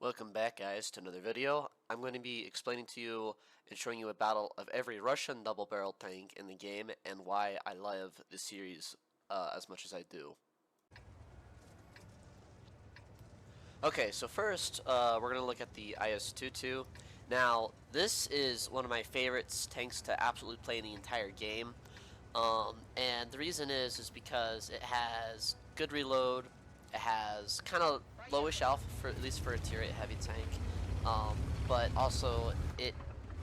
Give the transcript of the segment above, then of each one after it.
Welcome back, guys, to another video. I'm going to be explaining to you and showing you a battle of every Russian double-barrel tank in the game and why I love this series as much as I do. Okay, so first we're going to look at the IS-22. Now, this is one of my favorites tanks to absolutely play in the entire game. And the reason is because it has good reload, it has kind of lowish alpha for at least for a tier 8 heavy tank, but also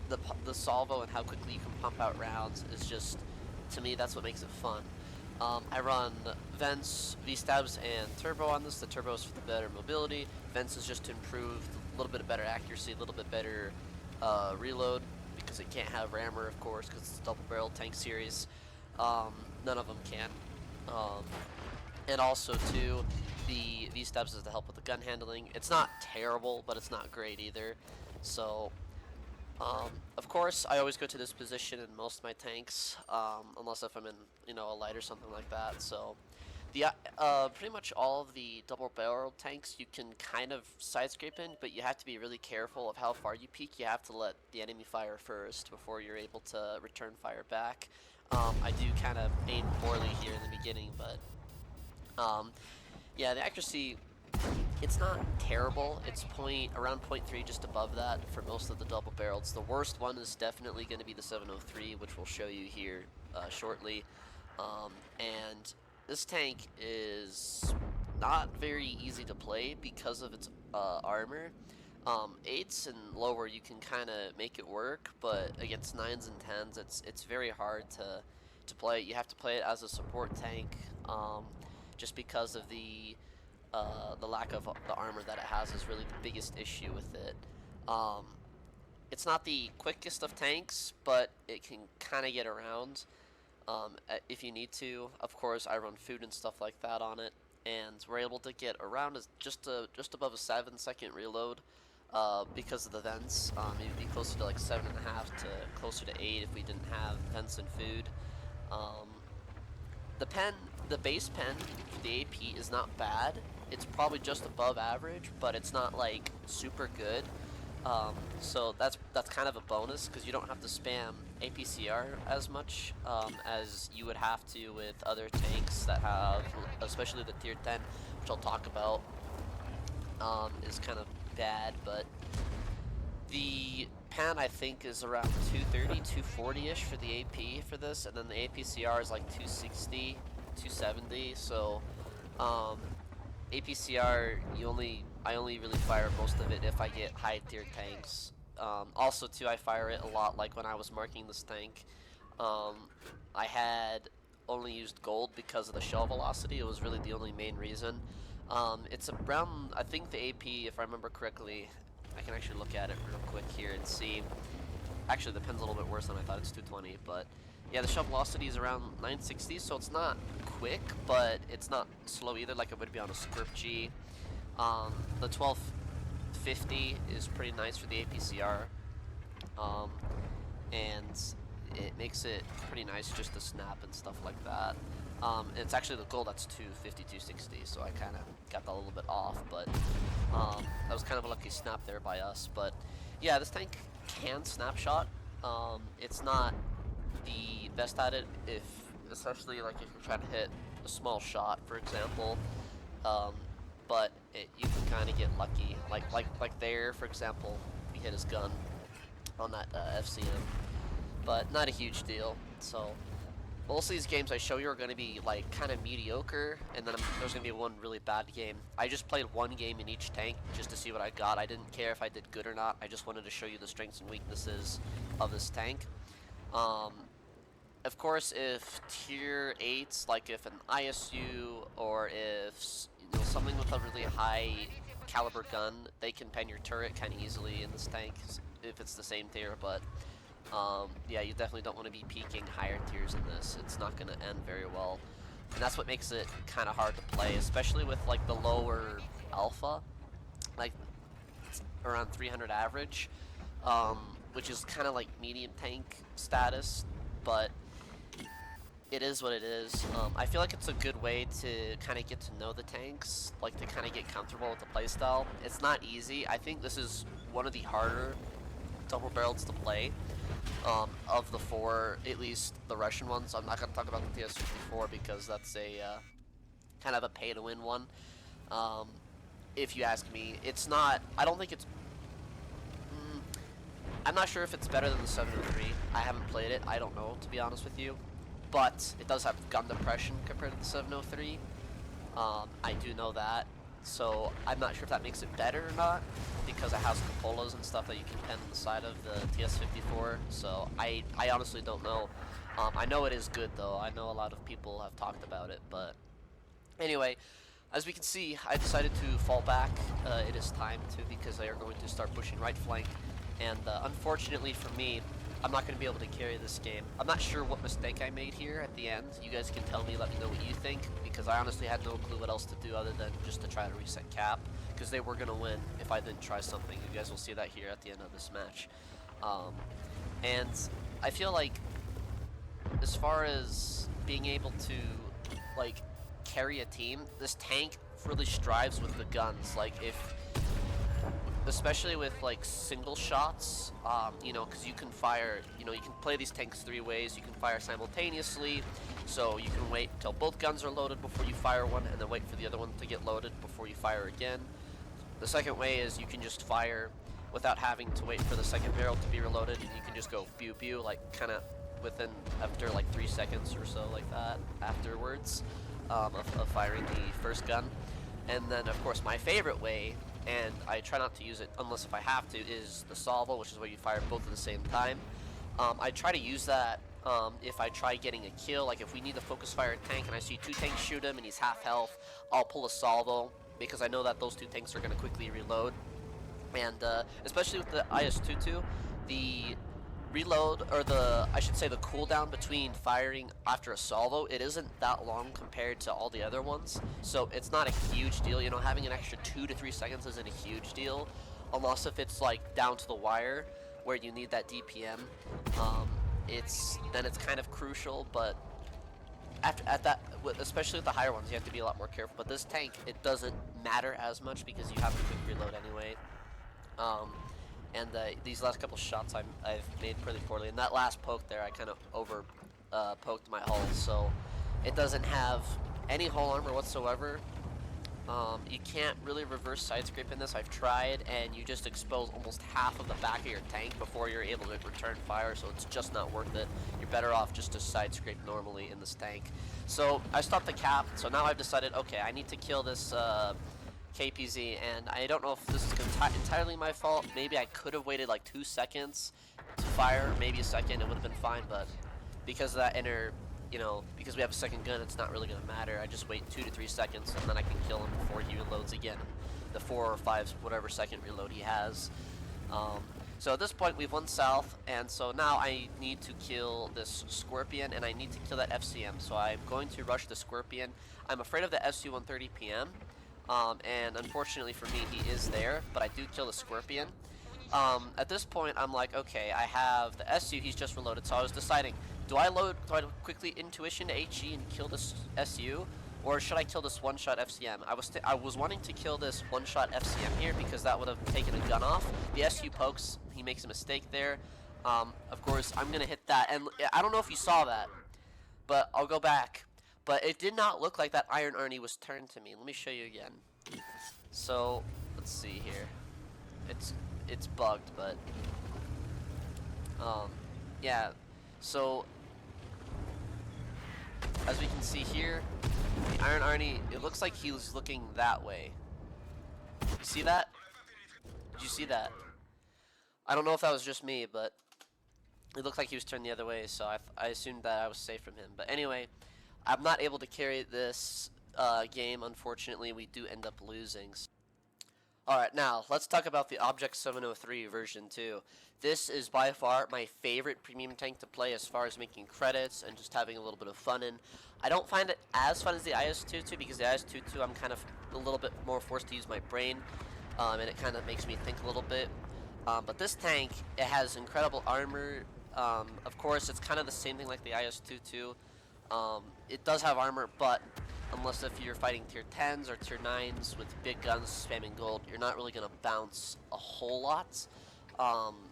the salvo and how quickly you can pump out rounds is just, to me, that's what makes it fun. I run vents, V-stabs, and turbo on this. The turbo is for the better mobility. Vents is just to improve a little bit of better accuracy, a little bit better reload, because it can't have rammer, of course, because it's a double barrel tank series. None of them can. And also, too, the V-stabs is to help with the gun handling. It's not terrible, but it's not great either. So, of course, I always go to this position in most of my tanks, unless if I'm in, a light or something like that. So, pretty much all of the double-barrel tanks you can kind of side scrape in, but you have to be really careful of how far you peek. You have to let the enemy fire first before you're able to return fire back. I do kind of aim poorly here in the beginning, but yeah, the accuracy, it's not terrible. It's around 0.3, just above that for most of the double barrels. The worst one is definitely going to be the 703, which we'll show you here shortly. And this tank is not very easy to play because of its armor. 8s and lower you can kind of make it work, but against 9s and 10s it's very hard to play. You have to play it as a support tank, just because of the lack of the armor that it has is really the biggest issue with it. It's not the quickest of tanks, but it can kind of get around if you need to. Of course, I run food and stuff like that on it, and we're able to get around just above a 7-second reload because of the vents. It'd be closer to like 7.5 to closer to 8 if we didn't have vents and food. The base pen for the AP is not bad. It's probably just above average, but it's not like super good. So that's kind of a bonus because you don't have to spam APCR as much as you would have to with other tanks that have, especially the tier 10, which I'll talk about, is kind of bad. But the pan, I think, is around 230, 240-ish for the AP for this, and then the APCR is like 260, 270. So APCR, I only really fire most of it if I get high tier tanks. Also, too, I fire it a lot. Like when I was marking this tank, I had only used gold because of the shell velocity. It was really the only main reason. It's around, I think the AP, if I remember correctly, I can actually look at it real quick here and see. Actually, the pen's a little bit worse than I thought. It's 220, but yeah, the shell velocity is around 960, so it's not quick, but it's not slow either, like it would be on a Script G. The 1250 is pretty nice for the APCR, and it makes it pretty nice just to snap and stuff like that. It's actually the gold that's 250, 260, so I kind of got that a little bit off, but that was kind of a lucky snap there by us. But yeah, this tank can snapshot. It's not the best at it, especially like if you're trying to hit a small shot, for example. But you can kind of get lucky, like there, for example, we hit his gun on that FCM, but not a huge deal. So most of these games I show you are going to be like kind of mediocre, and then there's going to be one really bad game. I just played one game in each tank just to see what I got. I didn't care if I did good or not. I just wanted to show you the strengths and weaknesses of this tank. Of course, if tier 8s, like if an ISU or if something with a really high caliber gun, they can pen your turret kind of easily in this tank if it's the same tier, but yeah, you definitely don't want to be peeking higher tiers in this. It's not going to end very well, and that's what makes it kind of hard to play, especially with like the lower alpha, like it's around 300 average, which is kind of like medium tank status, but it is what it is. I feel like it's a good way to kind of get to know the tanks, like to kind of get comfortable with the playstyle. It's not easy. I think this is one of the harder double barrels to play of the four, at least the Russian ones. I'm not going to talk about the TS-54 because that's a kind of a pay-to-win one. Um, if you ask me, it's not. I don't think it's. Mm, I'm not sure if it's better than the 703. I haven't played it. I don't know, to be honest with you. But it does have gun depression compared to the 703. I do know that. So I'm not sure if that makes it better or not, because it has cupolas and stuff that you can pen on the side of the TS-54. So I honestly don't know. I know it is good though. I know a lot of people have talked about it, but anyway, as we can see, I decided to fall back. It is time to, because they are going to start pushing right flank, and unfortunately for me, I'm not going to be able to carry this game. I'm not sure what mistake I made here at the end. You guys can tell me, let me know what you think, because I honestly had no clue what else to do other than just to try to reset cap, because they were going to win if I didn't try something. You guys will see that here at the end of this match. And I feel like, as far as being able to, like, carry a team, this tank really strives with the guns. Like, especially with like single shots, you know, because you can fire, you know, you can play these tanks three ways. You can fire simultaneously, so you can wait until both guns are loaded before you fire one, and then wait for the other one to get loaded before you fire again. The second way is you can just fire without having to wait for the second barrel to be reloaded, and you can just go pew pew, like kind of within, after like 3 seconds or so, like that afterwards, of firing the first gun. And then of course my favorite way, and I try not to use it unless if I have to, is the salvo, which is where you fire both at the same time. I try to use that if I try getting a kill. Like if we need to focus fire a tank and I see two tanks shoot him and he's half health, I'll pull a salvo because I know that those two tanks are going to quickly reload. And especially with the IS-22, the reload, or I should say the cooldown between firing after a salvo, it isn't that long compared to all the other ones. So it's not a huge deal, you know, having an extra 2 to 3 seconds isn't a huge deal, unless if it's like down to the wire where you need that DPM. Then it's kind of crucial, but at that, especially with the higher ones, you have to be a lot more careful. But this tank, it doesn't matter as much because you have a quick reload anyway. And these last couple shots I've made pretty poorly. And that last poke there, I kind of over poked my hull, so it doesn't have any hull armor whatsoever. You can't really reverse side scrape in this. I've tried, and you just expose almost half of the back of your tank before you're able to return fire, so it's just not worth it. You're better off just to side scrape normally in this tank. So I stopped the cap, so now I've decided, okay, I need to kill this KPZ, and I don't know if this is entirely my fault. Maybe I could have waited like 2 seconds to fire, maybe a second, it would have been fine, but because of that you know, because we have a second gun, it's not really going to matter. I just wait 2 to 3 seconds, and then I can kill him before he reloads again. The 4 or 5, whatever second reload he has. So at this point, we've won south, and so now I need to kill this Scorpion, and I need to kill that FCM. So I'm going to rush the Scorpion. I'm afraid of the SU-130 PM, and unfortunately for me, he is there, but I do kill the Scorpion. At this point, I'm like, okay, I have the SU, he's just reloaded, so I was deciding, do I quickly intuition to HE and kill this SU, or should I kill this one-shot FCM? I was wanting to kill this one-shot FCM here because that would have taken a gun off. The SU pokes, he makes a mistake there. Of course, I'm gonna hit that, and I don't know if you saw that, but I'll go back. But it did not look like that Iron Arnie was turned to me. Let me show you again. So let's see here. It's bugged, but yeah. So as we can see here, the Iron Arnie, it looks like he was looking that way. You see that? Did you see that? I don't know if that was just me, but it looked like he was turned the other way, so I assumed that I was safe from him. But anyway, I'm not able to carry this game, unfortunately. We do end up losing. Alright, now, let's talk about the Object 703 version 2. This is by far my favorite premium tank to play as far as making credits and just having a little bit of fun in. I don't find it as fun as the IS-22 because the IS-22 I'm kind of a little bit more forced to use my brain, and it kind of makes me think a little bit. But this tank, it has incredible armor. Of course, it's kind of the same thing like the IS-22. It does have armor, but unless if you're fighting tier 10s or tier 9s with big guns spamming gold, you're not really going to bounce a whole lot.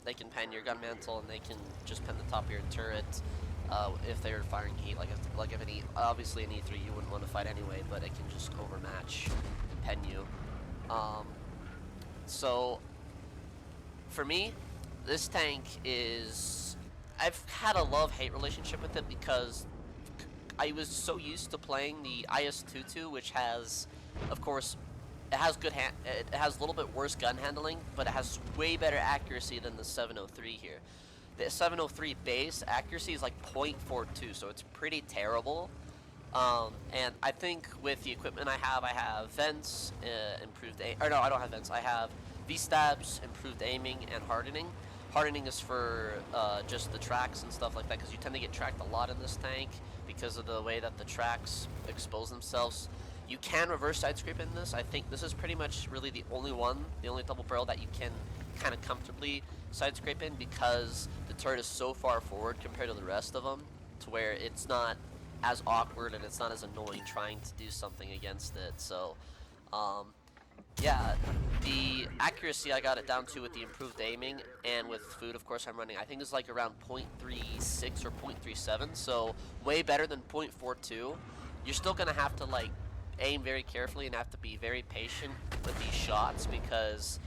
They can pen your gun mantle and they can just pen the top of your turret if they're firing heat. Like if any, obviously an E3 you wouldn't want to fight anyway, but it can just overmatch and pen you. So for me, this tank is, I've had a love-hate relationship with it because I was so used to playing the IS-22, which has, of course, it has it has a little bit worse gun handling, but it has way better accuracy than the 703 here. The 703 base accuracy is like 0.42, so it's pretty terrible. And I think with the equipment I have vents, improved aim, or no, I don't have vents. I have V-stabs, improved aiming, and hardening. Hardening is for just the tracks and stuff like that, because you tend to get tracked a lot in this tank because of the way that the tracks expose themselves. You can reverse side scrape in this. I think this is pretty much really the only double barrel that you can kind of comfortably side scrape in, because the turret is so far forward compared to the rest of them, to where it's not as awkward and it's not as annoying trying to do something against it. So, yeah, the accuracy I got it down to with the improved aiming, and with food, of course, I'm running, I think it's like around 0.36 or 0.37, so way better than 0.42. You're still gonna have to like aim very carefully and have to be very patient with these shots, because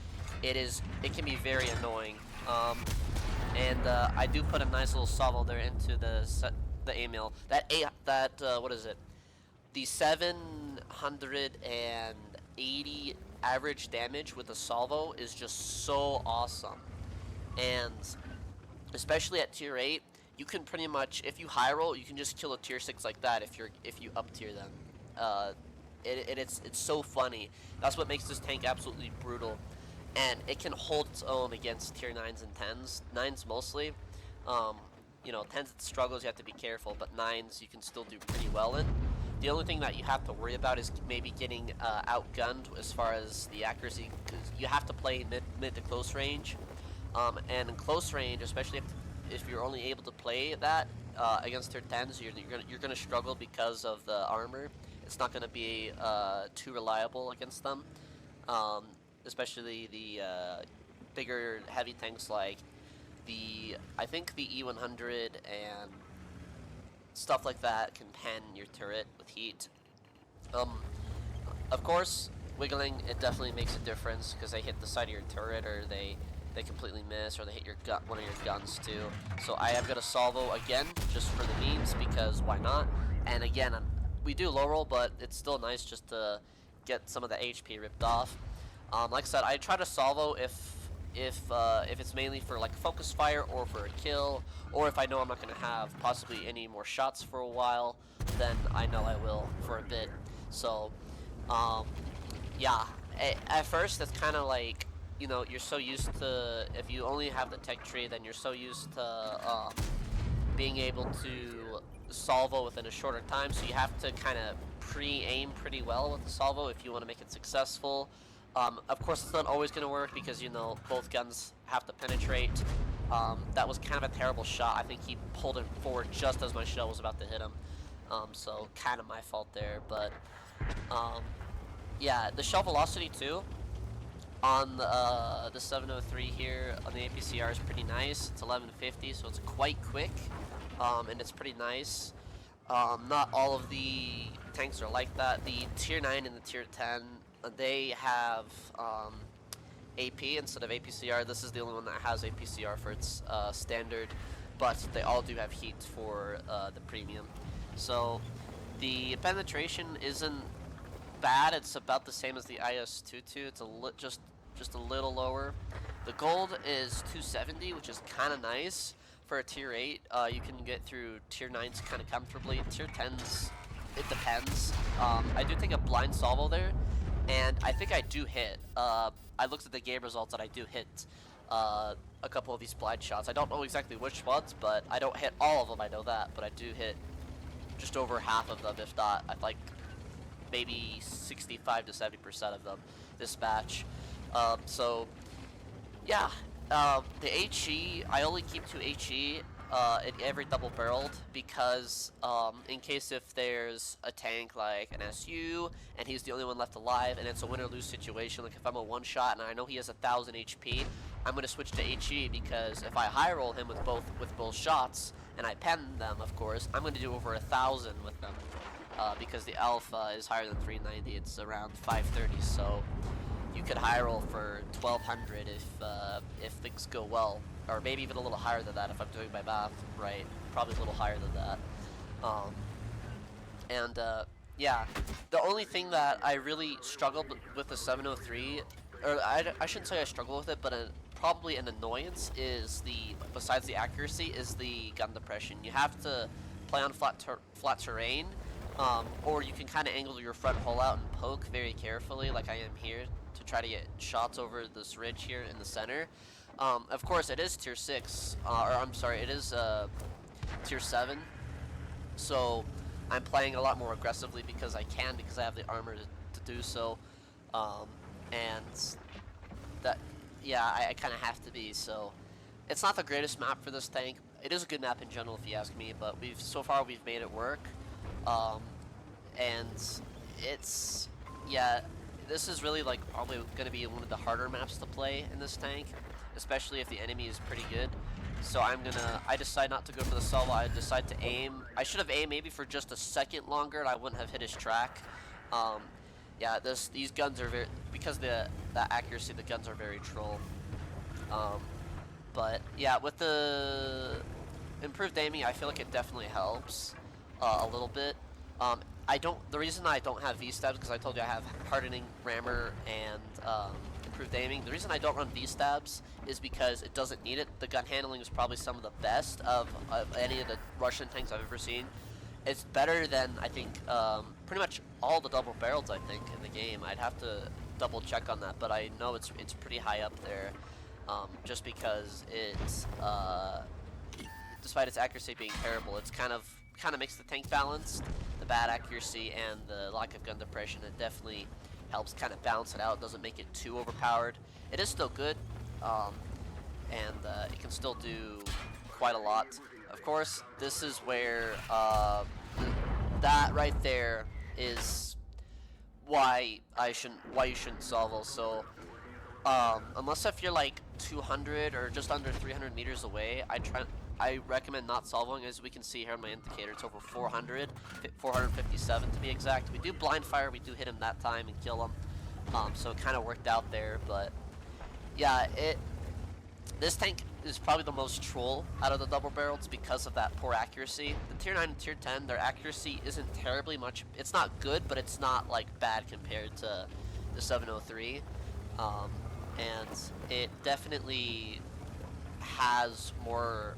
it can be very annoying. I do put a nice little salvo there into the aim mill. What is it? The 780 average damage with a salvo is just so awesome, and especially at tier 8, you can pretty much, if you high roll, you can just kill a tier 6 like that if you up tier them. It's so funny. That's what makes this tank absolutely brutal, and it can hold its own against tier 9s and 10s. 9s mostly. You know, 10s it struggles, you have to be careful, but 9s you can still do pretty well in. The only thing that you have to worry about is maybe getting outgunned as far as the accuracy, because you have to play mid to close range. And in close range, especially if you're only able to play that against tier 10s, you're gonna struggle because of the armor. It's not gonna be too reliable against them, especially the bigger heavy tanks like I think the E100 and stuff like that can pen your turret with heat. Of course, wiggling, it definitely makes a difference, because they hit the side of your turret, or they completely miss, or they hit one of your guns too. So I have got a salvo again, just for the memes, because why not? And again, we do low roll, but it's still nice just to get some of the HP ripped off. Like I said, I try to salvo if it's mainly for like focus fire or for a kill, or if I know I'm not going to have possibly any more shots for a while, then I know I will for a bit. So, yeah, at first it's kind of like, you know, you're so used to, if you only have the tech tree, then you're so used to being able to salvo within a shorter time, so you have to kind of pre-aim pretty well with the salvo if you want to make it successful. Of course, it's not always going to work, because, you know, both guns have to penetrate. That was kind of a terrible shot. I think he pulled it forward just as my shell was about to hit him. So kind of my fault there. But yeah, the shell velocity too on the 703 here on the APCR is pretty nice. It's 1150, so it's quite quick, and it's pretty nice. Not all of the tanks are like that. The tier 9 and the tier 10, they have AP instead of APCR. This is the only one that has APCR for its standard, but they all do have heat for the premium. So the penetration isn't bad. It's about the same as the IS-22. It's just a little lower. The gold is 270, which is kind of nice for a tier 8. You can get through tier 9s kind of comfortably. Tier 10s, it depends. I do take a blind salvo there, and I think I do hit. I looked at the game results and I do hit a couple of these blind shots. I don't know exactly which ones, but I don't hit all of them, I know that, but I do hit just over half of them, if not, I like maybe 65 to 70% of them this match. So yeah, the HE, I only keep 2 HE, every double barreled because in case if there's a tank like an SU and he's the only one left alive and it's a win or lose situation, like if I'm a one shot and I know he has 1,000 HP, I'm gonna switch to HE because if I high roll him with both shots and I pen them, of course, I'm gonna do over 1,000 with them because the alpha is higher than 390. It's around 530, so you could high roll for 1,200 if things go well, or maybe even a little higher than that if I'm doing my math right. Probably a little higher than that. Um, and yeah, the only thing that I really struggled with the 703, or I shouldn't say I struggle with it, but probably an annoyance is besides the accuracy, is the gun depression. You have to play on flat terrain, or you can kind of angle your front hull out and poke very carefully, like I am here, to try to get shots over this ridge here in the center. Of course, it is tier 6, or I'm sorry, it is tier 7, so I'm playing a lot more aggressively because I can, because I have the armor to do so, and that, yeah, I kind of have to be, so it's not the greatest map for this tank. It is a good map in general if you ask me, but so far we've made it work, and it's, yeah, this is really like probably going to be one of the harder maps to play in this tank, especially if the enemy is pretty good. So I decide not to go for the salvo. I decide to aim. I should have aimed maybe for just a second longer and I wouldn't have hit his track. Yeah, these guns are because the accuracy, the guns are very troll. But yeah, with the improved aiming, I feel like it definitely helps a little bit. The reason I don't have V-stabs, because I told you I have hardening, rammer, and improved aiming. The reason I don't run V-stabs is because it doesn't need it. The gun handling is probably some of the best of any of the Russian tanks I've ever seen. It's better than, I think, pretty much all the double barrels, I think, in the game. I'd have to double check on that, but I know it's pretty high up there, just because it's, despite its accuracy being terrible, it's kind of makes the tank balanced. The bad accuracy and the lack of gun depression, it definitely helps kind of balance it out. It doesn't make it too overpowered. It is still good, and it can still do quite a lot. Of course, this is where that right there is why you shouldn't salvo. So unless if you're like 200 or just under 300 meters away, I recommend not salvoing. As we can see here on my indicator, it's over 400, 457 to be exact. We do blind fire, we do hit him that time and kill him, so it kind of worked out there. But yeah, this tank is probably the most troll out of the double barrels because of that poor accuracy. The tier 9 and tier 10, their accuracy isn't terribly much. It's not good, but it's not like bad compared to the 703, and it definitely has more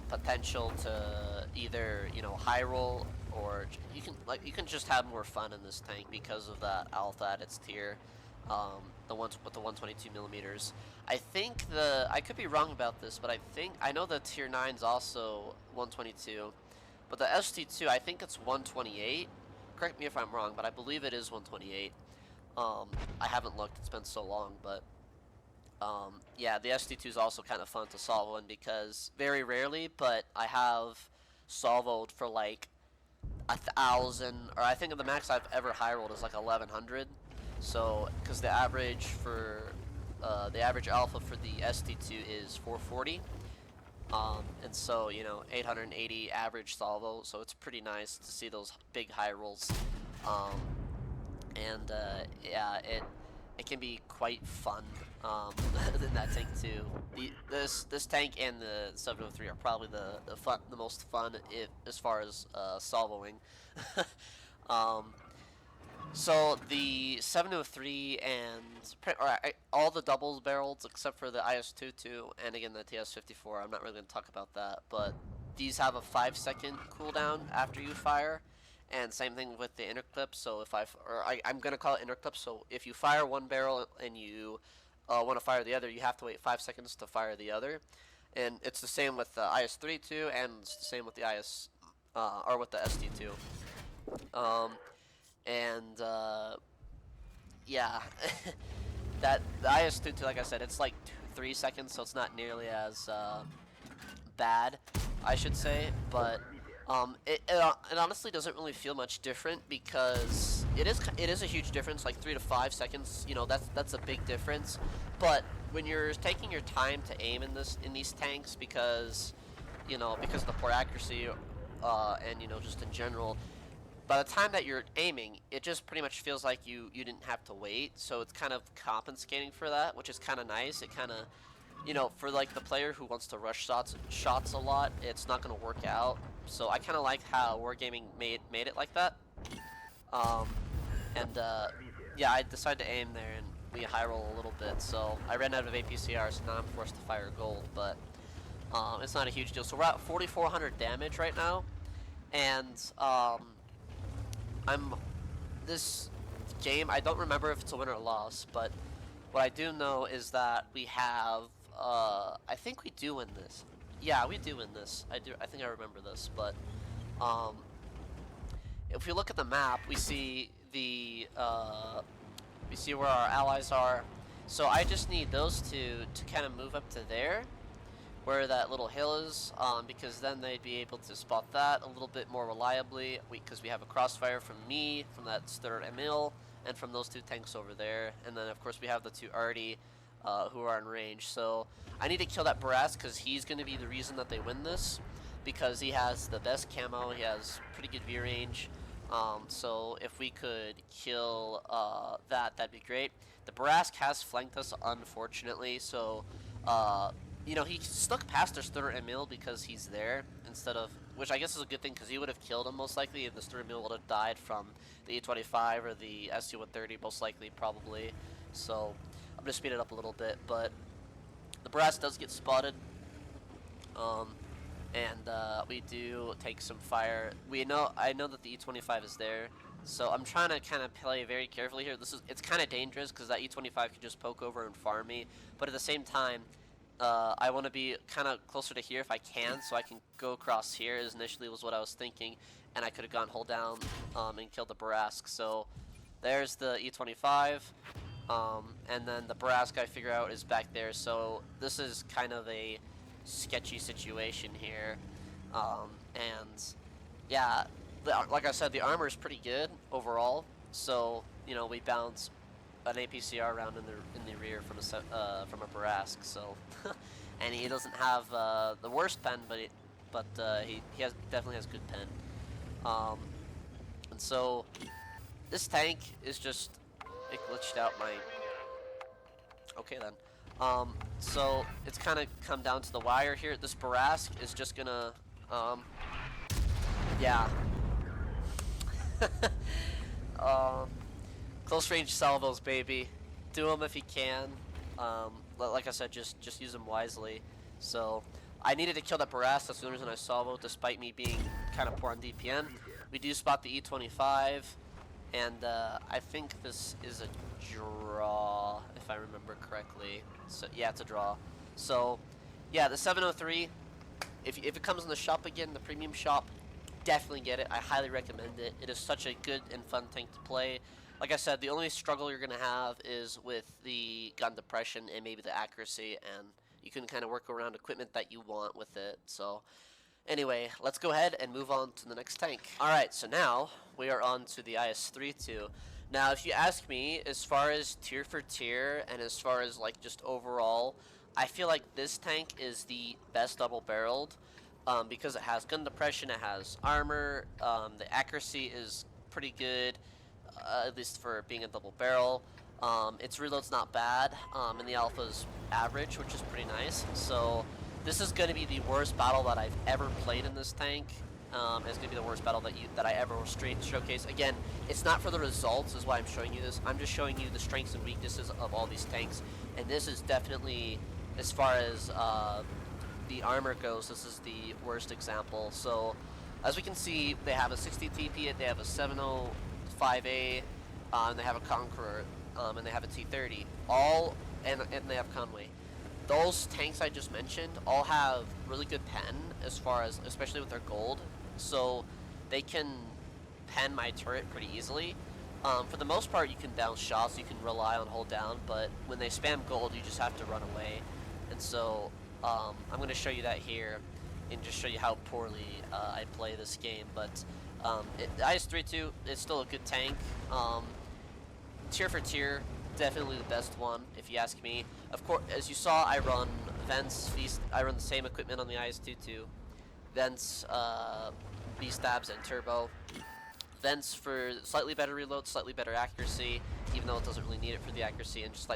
potential to either, you know, high roll, or you can just have more fun in this tank because of that alpha at its tier, the ones with the 122 millimeters. I think I could be wrong about this, but I know the tier 9's also 122, but the ST2, I think it's 128. Correct me if I'm wrong, but I believe it is 128. I haven't looked, it's been so long, but yeah, the ST2 is also kind of fun to salvo in because very rarely, but I have salvoed for like 1,000, or I think the max I've ever high rolled is like 1,100. So, because the average alpha for the ST2 is 440, and so, you know, 880 average salvo. So it's pretty nice to see those big high rolls, and yeah, it can be quite fun in that tank too. This tank and the 703 are probably the most fun as far as salvoing. So the 703 and all the doubles barrels except for the IS-22 and again the TS-54, I'm not really going to talk about that, but these have a 5-second cooldown after you fire, and same thing with the interclip. So if I'm going to call it interclip, so if you fire one barrel and you want to fire the other, you have to wait 5 seconds to fire the other, and it's the same with the IS-32 and it's the same with the with the ST2. And yeah, that the IS-22, like I said, it's like 3 seconds, so it's not nearly as bad, I should say, but it honestly doesn't really feel much different because it is a huge difference, like 3 to 5 seconds. You know, that's a big difference. But when you're taking your time to aim in these tanks, because because of the poor accuracy, and just in general, by the time that you're aiming, it just pretty much feels like you didn't have to wait. So it's kind of compensating for that, which is kind of nice. It kind of for like the player who wants to rush shots a lot, it's not going to work out. So I kind of like how Wargaming made it like that. Um, and yeah, I decided to aim there and we high roll a little bit. So I ran out of APCR, so now I'm forced to fire gold. But it's not a huge deal. So we're at 4,400 damage right now, and this game, I don't remember if it's a win or a loss, but what I do know is that we have, I think we do win this. Yeah, we do win this. I think I remember this, but, if we look at the map, we see we see where our allies are. So I just need those two to kind of move up to there, where that little hill is, because then they'd be able to spot that a little bit more reliably, because we have a crossfire from me, from that Stutter Emil, and from those two tanks over there, and then of course we have the two Artie, who are in range. So I need to kill that Brass, because he's going to be the reason that they win this, because he has the best camo, he has pretty good view range. So if we could kill that'd be great. The Brask has flanked us, unfortunately, so he snuck past their Stutter Emil because he's there, instead of, which I guess is a good thing, because he would have killed him most likely if the Stutter Emil would have died from the E25 or the SU-130, most likely, probably. So I'm going to speed it up a little bit, but the Brass does get spotted, and we do take some fire. I know that the E25 is there, so I'm trying to kind of play very carefully here. It's kind of dangerous because that E25 could just poke over and farm me, but at the same time, I want to be kind of closer to here if I can, so I can go across here, is initially was what I was thinking, and I could have gone hold down and killed the Barask. So there's the E25, and then the Barask I figure out is back there, so this is kind of a sketchy situation here, and yeah, like I said, the armor is pretty good overall, so we bounce an APCR round in the rear from a Barask, so and he doesn't have the worst pen, but he definitely has good pen, and so this tank is just, it glitched out my, okay then. So it's kind of come down to the wire here. This Barask is just gonna, yeah. Close range salvos, baby. Do them if you can. Like I said, just use them wisely. So I needed to kill that Barask as soon as I salvo, despite me being kind of poor on DPM. We do spot the E25, and I think this is a draw, if I remember correctly. So yeah, it's a draw. So yeah, the 703, if it comes in the shop again, the premium shop, definitely get it. I highly recommend it. It is such a good and fun tank to play. Like I said, the only struggle you're going to have is with the gun depression and maybe the accuracy, and you can kind of work around equipment that you want with it. So anyway, let's go ahead and move on to the next tank. Alright, so now we are on to the IS-32. Now, if you ask me, as far as tier for tier, and as far as like just overall, I feel like this tank is the best double-barreled, because it has gun depression, it has armor, the accuracy is pretty good, at least for being a double barrel. Its reload's not bad, and the alpha's average, which is pretty nice. So this is going to be the worst battle that I've ever played in this tank. It's going to be the worst battle that I ever showcase. Again, it's not for the results is why I'm showing you this. I'm just showing you the strengths and weaknesses of all these tanks, and this is definitely, as far as the armor goes, this is the worst example. So as we can see, they have a 60 TP, they have a 705A, and they have a Conqueror, and they have a T30, and they have Conway. Those tanks I just mentioned all have really good pen, as far as, especially with their gold, so they can pen my turret pretty easily. For the most part, you can bounce shots, you can rely on hold down, but when they spam gold, you just have to run away. And so I'm going to show you that here. and just show you how poorly I play this game. But the IS-32 is still a good tank. Tier for tier, definitely the best one, if you ask me. Of course, as you saw, I run Vents, I run the same equipment on the IS-22. Vents, V-stabs, and turbo. Vents for slightly better reload, slightly better accuracy, even though it doesn't really need it for the accuracy, and just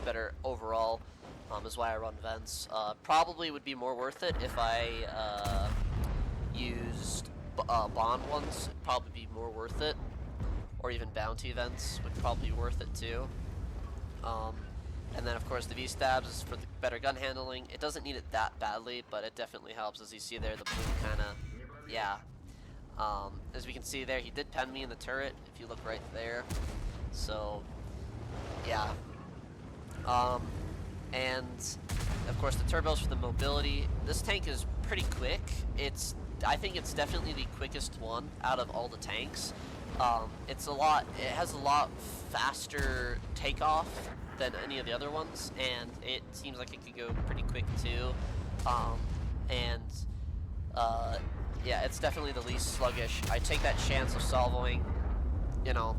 better overall, is why I run Vents. Probably would be more worth it if I used Bond ones. It'd probably be more worth it. Or even bounty events would probably be worth it too. And then of course the V-stabs is for the better gun handling. It doesn't need it that badly, but it definitely helps. As you see there, the blue kinda, yeah. As we can see there, he did pen me in the turret, if you look right there. So, yeah. And of course the turbos for the mobility. This tank is pretty quick. I think it's definitely the quickest one out of all the tanks. It has a lot faster takeoff than any of the other ones, and it seems like it could go pretty quick too. Yeah, it's definitely the least sluggish. I take that chance of salvoing. You know,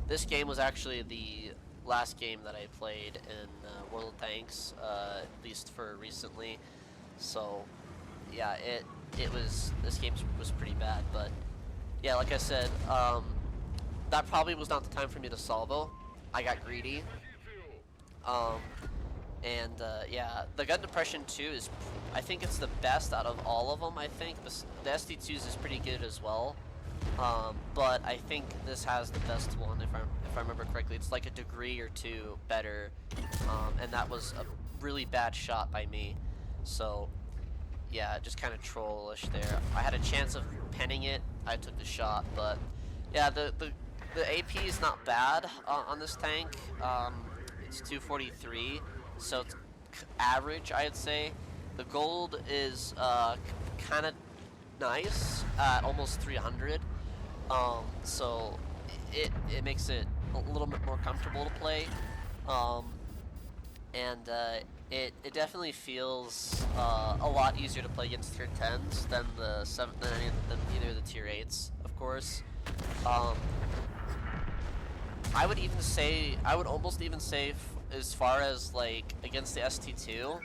this game was actually the last game that I played in World of Tanks, at least for recently. So, yeah, this game was pretty bad, but yeah, like I said, that probably was not the time for me to salvo. I got greedy. Yeah, the gun depression too is, I think it's the best out of all of them. I think the SD2s is pretty good as well, but I think this has the best one if I remember correctly. It's like a degree or two better, and that was a really bad shot by me. So yeah, just kind of trollish there. I had a chance of penning it. I took the shot, but yeah, the AP is not bad on this tank. It's 243, so it's average, I'd say. The gold is kind of nice at almost 300, so it makes it a little bit more comfortable to play, it definitely feels a lot easier to play against tier 10s than than either of the tier 8s, of course. I would almost even say, as far as like against the ST2,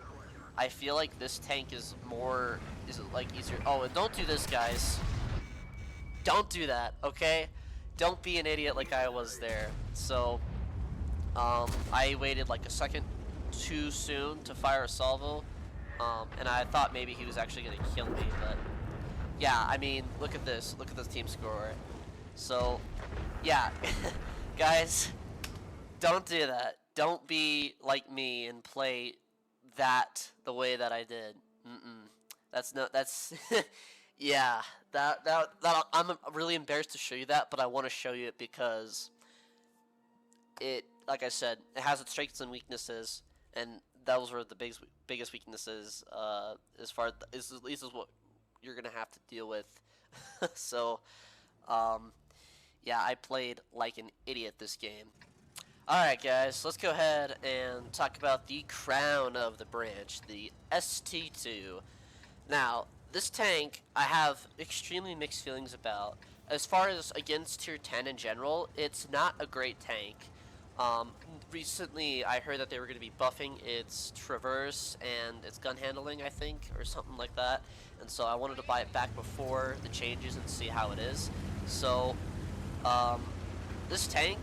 I feel like this tank is like easier. Oh, and don't do this, guys. Don't do that, okay? Don't be an idiot like I was there. So, I waited like a second too soon to fire a salvo, and I thought maybe he was actually gonna kill me, but yeah, I mean, look at this team score. So, yeah, guys, don't do that. Don't be like me and play that the way that I did. That's yeah, I'm really embarrassed to show you that, but I want to show you it because like I said, it has its strengths and weaknesses, and those were the biggest weaknesses, as far as at least is what you're gonna have to deal with. So, yeah, I played like an idiot this game. Alright guys, let's go ahead and talk about the crown of the branch, the ST2. Now, this tank I have extremely mixed feelings about. As far as against tier 10 in general, it's not a great tank. Recently I heard that they were going to be buffing its traverse and its gun handling, I think, or something like that. And so I wanted to buy it back before the changes and see how it is. So, this tank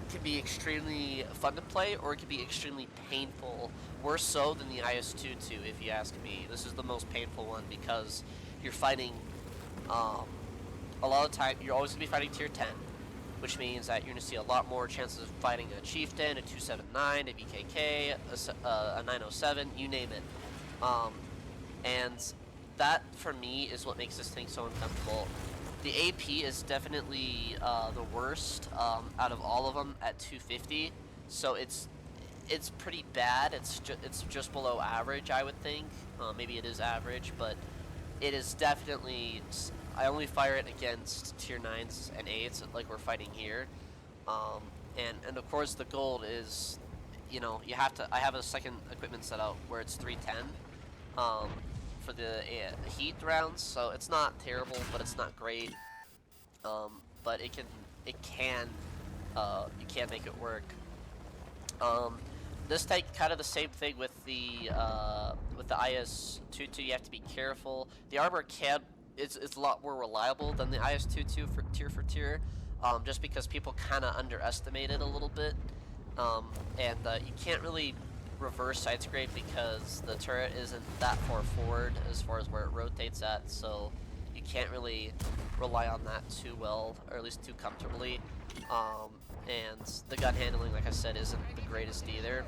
can be extremely fun to play, or it can be extremely painful. Worse so than the IS-22, if you ask me. This is the most painful one because you're fighting, a lot of the time, you're always going to be fighting tier 10, which means that you're going to see a lot more chances of fighting a Chieftain, a 279, a BKK, a 907, you name it. And that, for me, is what makes this thing so uncomfortable. The AP is definitely the worst out of all of them at 250, so it's pretty bad. It's just below average, I would think. Maybe it is average, but it is definitely. I only fire it against tier 9s and 8s, like we're fighting here. And of course the gold is, you know, you have to. I have a second equipment set out where it's 310. for the heat rounds, so it's not terrible, but it's not great. But you can make it work. This tank kind of the same thing with the IS-22. You have to be careful. The armor it's a lot more reliable than the IS-22 for tier, just because people kind of underestimate it a little bit, and you can't really reverse side scrape because the turret isn't that far forward as far as where it rotates at, so you can't really rely on that too well, or at least too comfortably. And the gun handling, like I said, isn't the greatest either.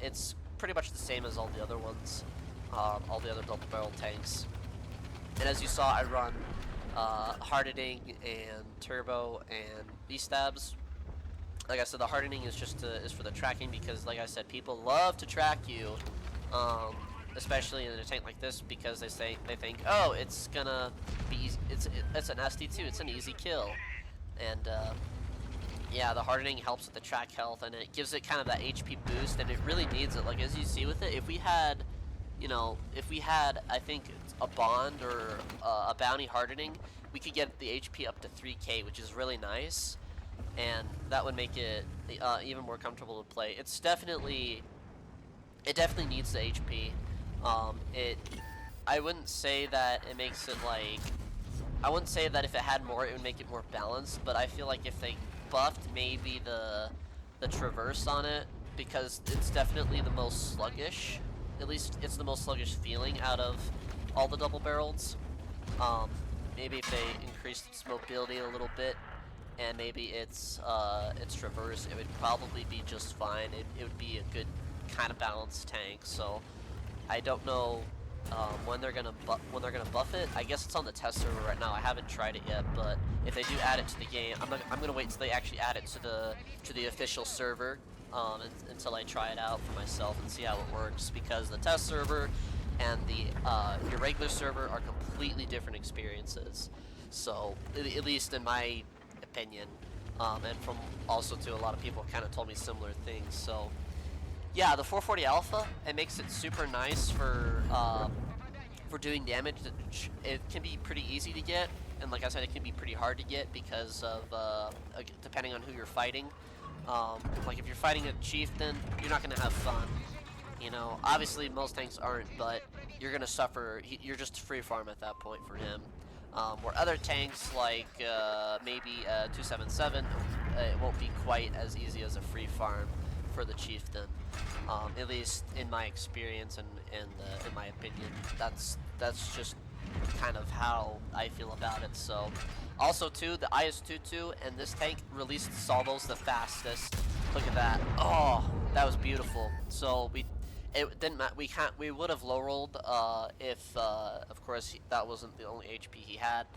It's pretty much the same as all the other ones, all the other double barrel tanks. And as you saw, I run hardening and turbo and V-stabs. Like I said, the hardening is just is for the tracking because, like I said, people love to track you, especially in a tank like this because they think, oh, it's gonna be easy. It's an SD2, it's an easy kill, and yeah, the hardening helps with the track health and it gives it kind of that HP boost, and it really needs it. Like as you see with it, if we had, I think a bond or a bounty hardening, we could get the HP up to 3K, which is really nice. And that would make it even more comfortable to play. It definitely needs the HP. I wouldn't say that it makes it like, I wouldn't say that if it had more, it would make it more balanced. But I feel like if they buffed maybe the traverse on it, because it's definitely the most sluggish. At least it's the most sluggish feeling out of all the double barrels. Maybe if they increased its mobility a little bit, and maybe its traverse, it would probably be just fine. It would be a good kind of balanced tank. So I don't know when they're gonna buff it. I guess it's on the test server right now. I haven't tried it yet, but if they do add it to the game, I'm gonna wait until they actually add it to the official server until I try it out for myself and see how it works, because the test server and your regular server are completely different experiences. So at least in my opinion, and from also to a lot of people kind of told me similar things. So yeah, the 440 alpha, it makes it super nice for doing damage. It can be pretty easy to get, and like I said, it can be pretty hard to get because of depending on who you're fighting. Like if you're fighting a chieftain, you're not gonna have fun. Obviously most tanks aren't, but you're gonna suffer. You're just free farm at that point for him. Where other tanks like maybe 277, it won't be quite as easy as a free farm for the chieftain. At least in my experience and in my opinion, that's just kind of how I feel about it. So also too, the IS-22 and this tank released salvos the fastest. Look at that. Oh, that was beautiful. So it didn't matter. We would have low rolled if, of course, that wasn't the only HP he had.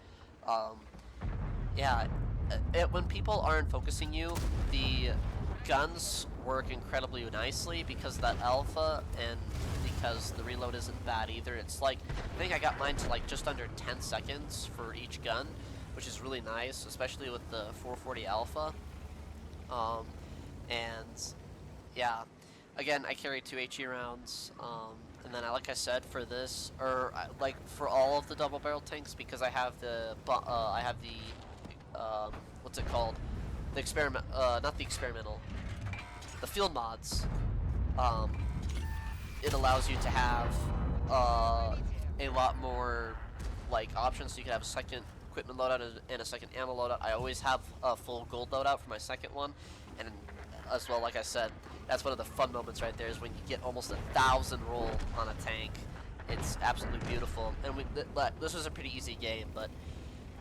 Yeah, when people aren't focusing you, the guns work incredibly nicely because of that alpha and because the reload isn't bad either. It's like, I think I got mine to like just under 10 seconds for each gun, which is really nice, especially with the 440 alpha. And yeah. Again, I carry 2 HE rounds, and then like I said, for this, or like for all of the double barrel tanks, because I have the what's it called? The not the experimental, the field mods. It allows you to have a lot more like options. So you can have a second equipment loadout and a second ammo loadout. I always have a full gold loadout for my second one, and as well, like I said, that's one of the fun moments right there, is when you get almost 1,000 roll on a tank. It's absolutely beautiful, and this was a pretty easy game. But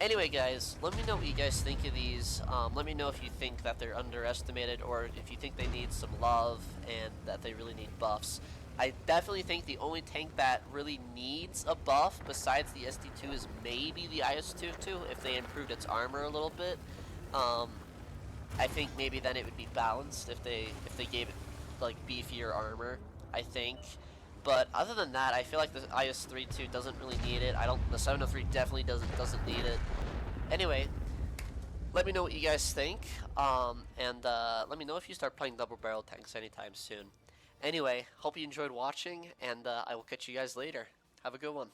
anyway, guys, let me know what you guys think of these. Let me know if you think that they're underestimated, or if you think they need some love and that they really need buffs. I definitely think the only tank that really needs a buff besides the SD2 is maybe the IS-22, if they improved its armor a little bit. I think maybe then it would be balanced if they gave it like beefier armor, I think. But other than that, I feel like the IS-32 doesn't really need it. The 703 definitely doesn't need it. Anyway, let me know what you guys think, and let me know if you start playing double barrel tanks anytime soon. Anyway, hope you enjoyed watching, and I will catch you guys later. Have a good one.